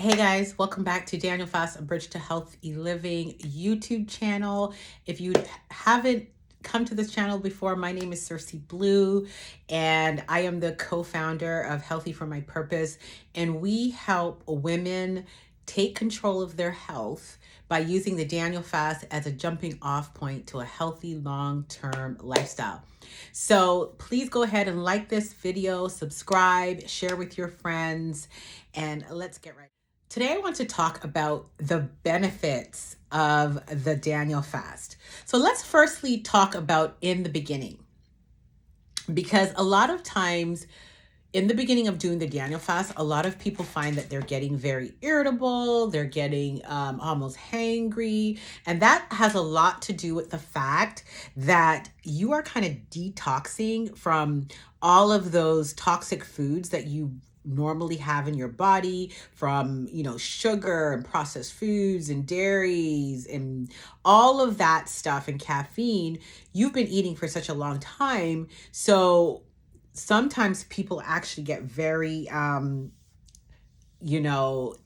Hey guys, welcome back to Daniel Fast, a Bridge to Healthy Living YouTube channel. If you haven't come to this channel before, my name is Sersie Blue, and I am the co-founder of Healthy for My Purpose, and we help women take control of their health by using the Daniel Fast as a jumping off point to a healthy long-term lifestyle. So please go ahead and like this video, subscribe, share with your friends, and let's get right. Today I want to talk about the benefits of the Daniel fast. So let's firstly talk about in the beginning, because a lot of times in the beginning of doing the Daniel fast, a lot of people find that they're getting very irritable, they're getting almost hangry, and that has a lot to do with the fact that you are kind of detoxing from all of those toxic foods that you normally have in your body, from sugar and processed foods and dairies and all of that stuff, and caffeine you've been eating for such a long time. So sometimes people actually get very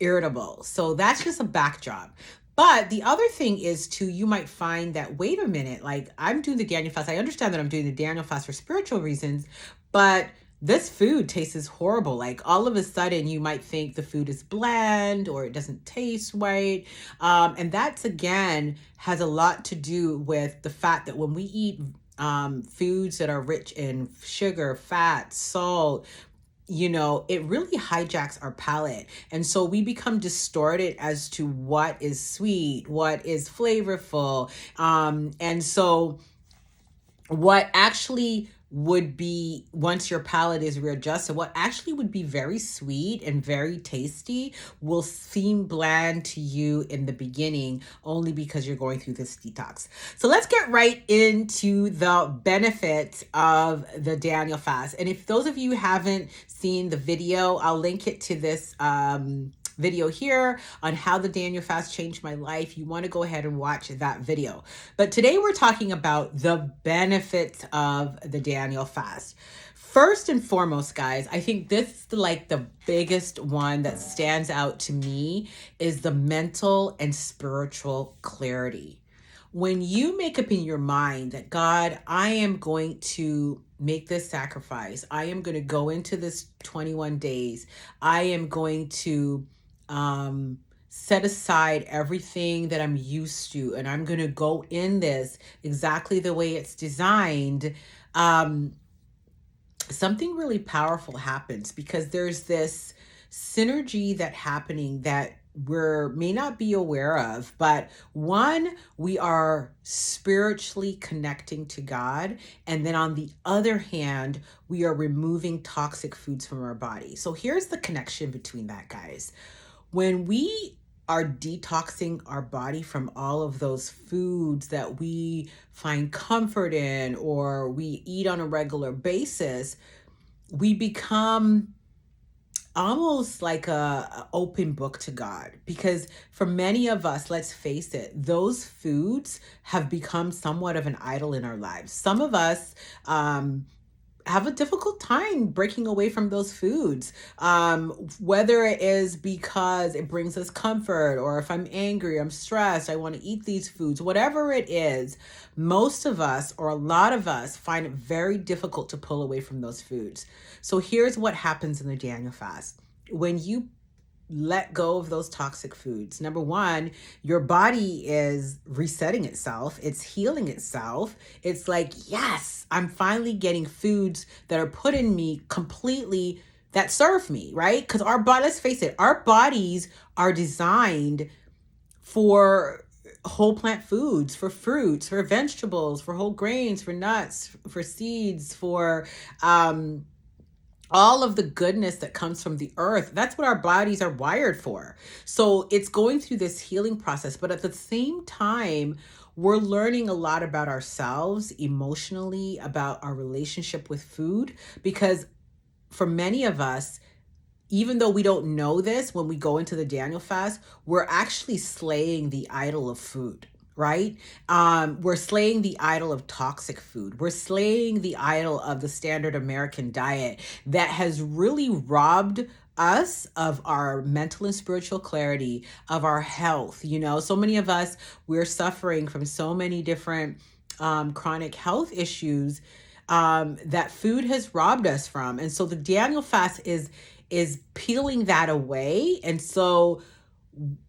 irritable. So that's just a backdrop. But the other thing is too, you might find that, wait a minute, like, I'm doing the Daniel fast. I understand that I'm doing the Daniel fast for spiritual reasons, but this food tastes horrible. Like, all of a sudden you might think the food is bland or it doesn't taste right. And that's, again, has a lot to do with the fact that when we eat foods that are rich in sugar, fat, salt, it really hijacks our palate. And so we become distorted as to what is sweet, what is flavorful. And so what actually would be, once your palate is readjusted, what actually would be very sweet and very tasty will seem bland to you in the beginning, only because you're going through this detox. So let's get right into the benefits of the Daniel fast. And if those of you haven't seen the video, I'll link it to this video here on how the Daniel fast changed my life. You want to go ahead and watch that video. But today we're talking about the benefits of the Daniel fast. First and foremost, guys, I think this, like, the biggest one that stands out to me is the mental and spiritual clarity. When you make up in your mind that, God, I am going to make this sacrifice, I am going to go into this 21 days, I am going to set aside everything that I'm used to, and I'm going to go in this exactly the way it's designed, something really powerful happens, because there's this synergy that happening that we may not be aware of. But one, we are spiritually connecting to God, and then on the other hand, we are removing toxic foods from our body. So here's the connection between that, guys. When we are detoxing our body from all of those foods that we find comfort in or we eat on a regular basis, we become almost like a open book to God. Because for many of us, let's face it, those foods have become somewhat of an idol in our lives. Some of us have a difficult time breaking away from those foods, whether it is because it brings us comfort, or if I'm angry, I'm stressed, I want to eat these foods, whatever it is. Most of us, or a lot of us, find it very difficult to pull away from those foods. So here's what happens in the Daniel fast. When you let go of those toxic foods, number one, your body is resetting itself. It's healing itself. It's like, yes, I'm finally getting foods that are put in me completely that serve me, right? Because our body, let's face it, our bodies are designed for whole plant foods, for fruits, for vegetables, for whole grains, for nuts, for seeds, for all of the goodness that comes from the earth. That's what our bodies are wired for. So it's going through this healing process, but at the same time, we're learning a lot about ourselves emotionally, about our relationship with food, because for many of us, even though we don't know this, when we go into the Daniel fast, we're actually slaying the idol of food. Right? We're slaying the idol of toxic food. We're slaying the idol of the standard American diet that has really robbed us of our mental and spiritual clarity, of our health. So many of us, we're suffering from so many different chronic health issues that food has robbed us from. And so the Daniel fast is peeling that away. And so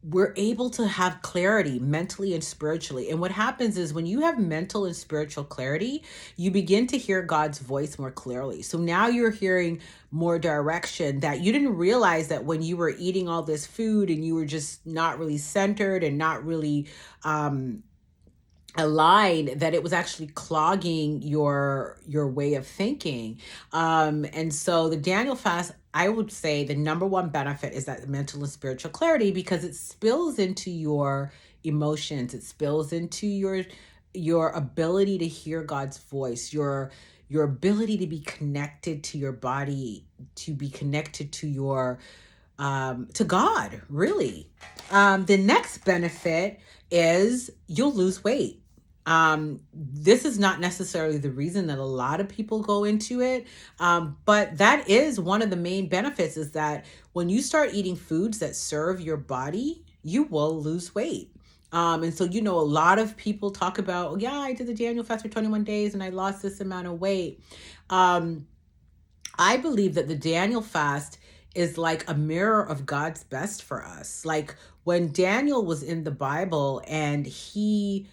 we're able to have clarity mentally and spiritually. And what happens is when you have mental and spiritual clarity, you begin to hear God's voice more clearly. So now you're hearing more direction that you didn't realize that when you were eating all this food and you were just not really centered and not really aligned, that it was actually clogging your way of thinking. And so the Daniel fast, I would say the number one benefit is that mental and spiritual clarity, because it spills into your emotions. It spills into your ability to hear God's voice, your ability to be connected to your body, to be connected to your to God, really. The next benefit is you'll lose weight. This is not necessarily the reason that a lot of people go into it. But that is one of the main benefits, is that when you start eating foods that serve your body, you will lose weight. And so, a lot of people talk about, oh, yeah, I did the Daniel fast for 21 days and I lost this amount of weight. I believe that the Daniel fast is like a mirror of God's best for us. Like when Daniel was in the Bible and he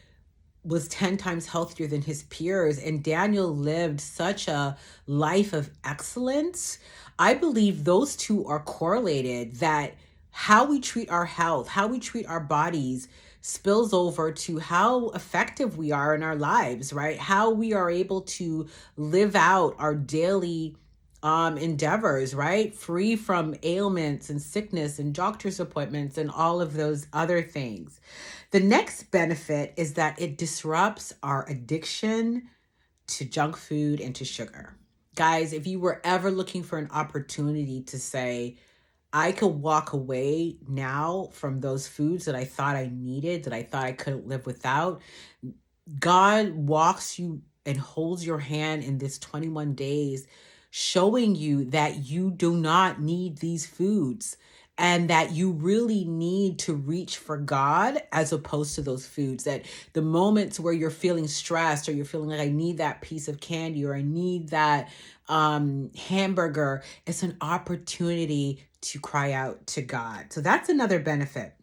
was 10 times healthier than his peers, and Daniel lived such a life of excellence, I believe those two are correlated, that how we treat our health, how we treat our bodies spills over to how effective we are in our lives, right? How we are able to live out our daily endeavors, right? Free from ailments and sickness and doctor's appointments and all of those other things. The next benefit is that it disrupts our addiction to junk food and to sugar. Guys, if you were ever looking for an opportunity to say, I could walk away now from those foods that I thought I needed, that I thought I couldn't live without, God walks you and holds your hand in this 21 days, showing you that you do not need these foods and that you really need to reach for God as opposed to those foods. That the moments where you're feeling stressed, or you're feeling like I need that piece of candy, or I need that hamburger, it's an opportunity to cry out to God. So that's another benefit.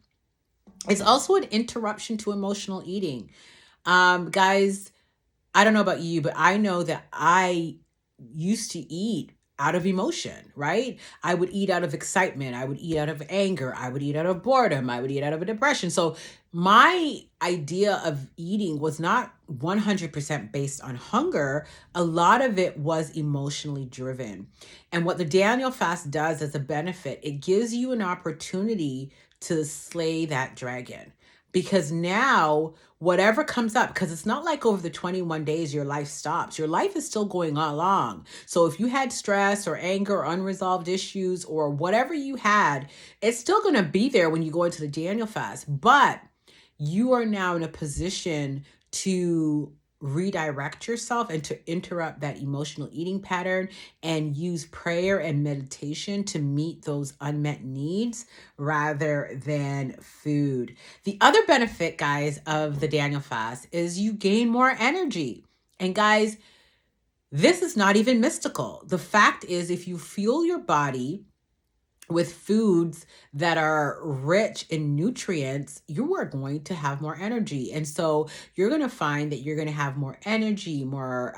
It's also an interruption to emotional eating. Guys, I don't know about you, but I know that I used to eat out of emotion, right? I would eat out of excitement. I would eat out of anger. I would eat out of boredom. I would eat out of a depression. So my idea of eating was not 100% based on hunger. A lot of it was emotionally driven. And what the Daniel fast does as a benefit, it gives you an opportunity to slay that dragon. Because now, whatever comes up, because it's not like over the 21 days your life stops. Your life is still going along. So if you had stress or anger or unresolved issues or whatever you had, it's still going to be there when you go into the Daniel fast. But you are now in a position to redirect yourself and to interrupt that emotional eating pattern and use prayer and meditation to meet those unmet needs rather than food. The other benefit, guys, of the Daniel fast is you gain more energy. And guys, this is not even mystical. The fact is, if you fuel your body with foods that are rich in nutrients, you are going to have more energy. And so you're going to find that you're going to have more energy, more,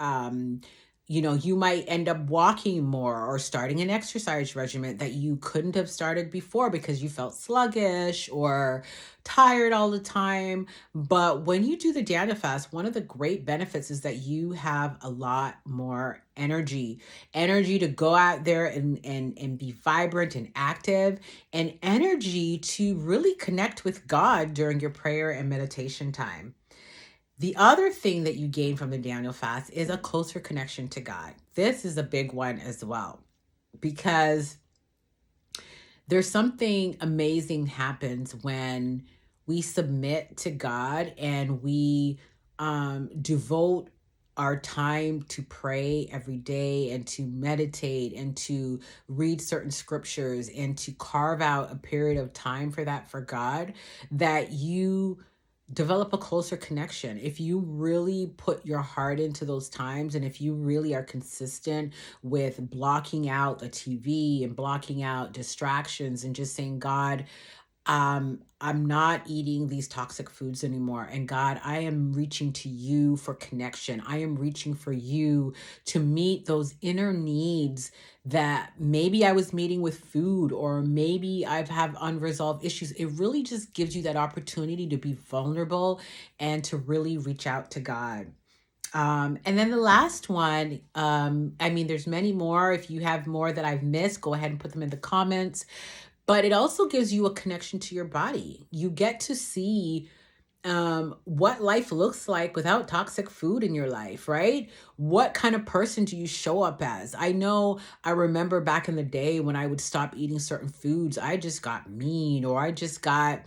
you might end up walking more or starting an exercise regimen that you couldn't have started before because you felt sluggish or tired all the time. But when you do the Daniel fast, one of the great benefits is that you have a lot more energy to go out there and be vibrant and active, and energy to really connect with God during your prayer and meditation time. The other thing that you gain from the Daniel fast is a closer connection to God. This is a big one as well, because there's something amazing happens when we submit to God and we devote our time to pray every day and to meditate and to read certain scriptures and to carve out a period of time for that for God, that you develop a closer connection. If you really put your heart into those times, and if you really are consistent with blocking out the TV and blocking out distractions and just saying, God, I'm not eating these toxic foods anymore. And God, I am reaching to you for connection. I am reaching for you to meet those inner needs that maybe I was meeting with food, or maybe I've have unresolved issues. It really just gives you that opportunity to be vulnerable and to really reach out to God. And then the last one, I mean, there's many more. If you have more that I've missed, go ahead and put them in the comments. But it also gives you a connection to your body. You get to see what life looks like without toxic food in your life, right? What kind of person do you show up as? I know I remember back in the day when I would stop eating certain foods, I just got mean, or I just got,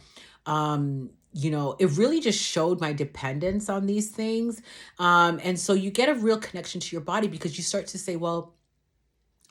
it really just showed my dependence on these things. And so you get a real connection to your body because you start to say, well,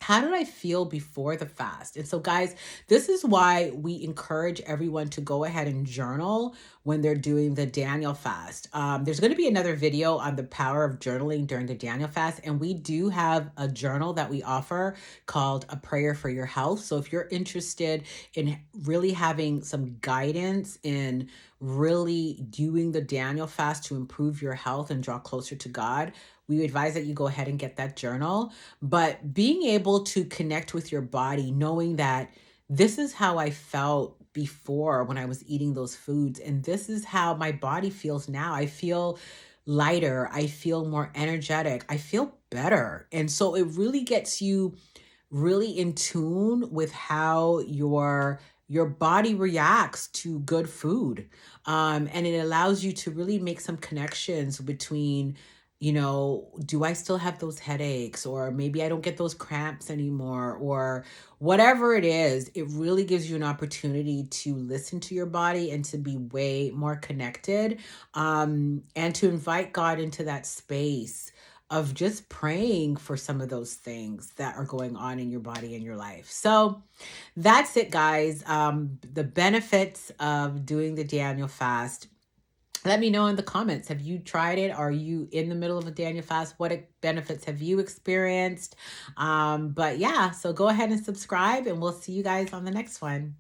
how did I feel before the fast? And so, guys, this is why we encourage everyone to go ahead and journal when they're doing the Daniel fast. There's going to be another video on the power of journaling during the Daniel fast. And we do have a journal that we offer called A Prayer for Your Health. So if you're interested in really having some guidance in really doing the Daniel fast to improve your health and draw closer to God, we advise that you go ahead and get that journal. But being able to connect with your body, knowing that this is how I felt before when I was eating those foods, and this is how my body feels now. I feel lighter. I feel more energetic. I feel better. And so it really gets you really in tune with how your body reacts to good food. And it allows you to really make some connections between, do I still have those headaches, or maybe I don't get those cramps anymore, or whatever it is. It really gives you an opportunity to listen to your body and to be way more connected, and to invite God into that space of just praying for some of those things that are going on in your body and your life. So that's it, guys. The benefits of doing the Daniel fast. Let me know in the comments. Have you tried it? Are you in the middle of a Daniel fast? What benefits have you experienced? But yeah, so go ahead and subscribe, and we'll see you guys on the next one.